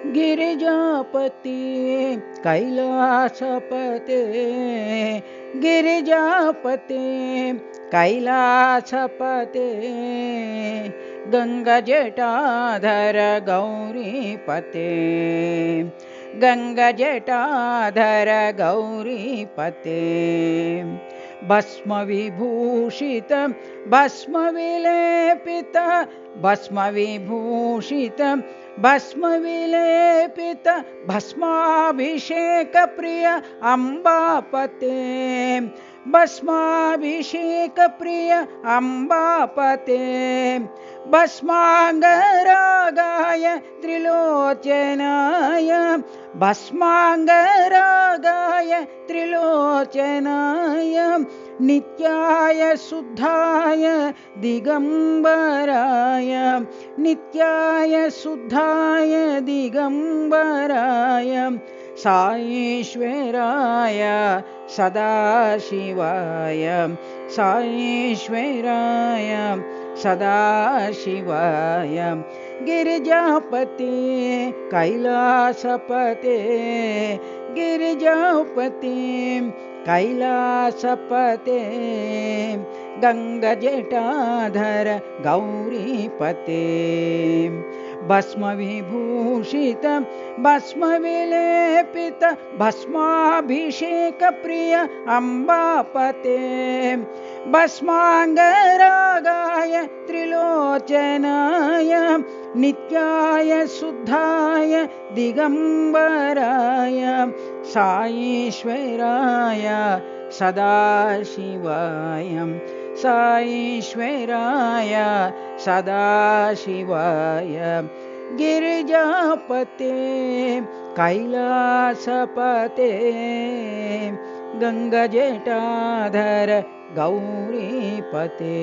गिरिजापते कैलासपते गिरिजापते कैलासपते गंगाजटाधर गौरीपते गंगाजटाधर गौरीपते भस्मविभूषित भस्मविलेपित भस्मविभूषित भस्मविलेपित भस्माभिषेकप्रिय अम्बापते भस्माभिषेकप्रिय अम्बापते भस्माङ्गरागाय त्रिलोचनाय भस्माङ्गरागाय त्रिलोचनाय नित्याय शुद्धाय दिगंबराय नित्याय शुद्धाय दिगंबराय साईश्वराय सदाशिवाय साईश्वराय सदाशिवाय गिरिजापते कैलासपते गिरिजापते कैलासपते गंगाजटाधर गौरीपते भस्मविभूषित भस्मविलेपित भस्माभिषेकप्रिय अम्बापते भस्माङ्गरागाय त्रिलोचनाय नित्याय शुद्धाय दिगंबराय साईश्वराय सदाशिवाय साईश्वराय सदाशिवाय गिरिजापते कैलासपते गंगाजटाधर गौरीपते।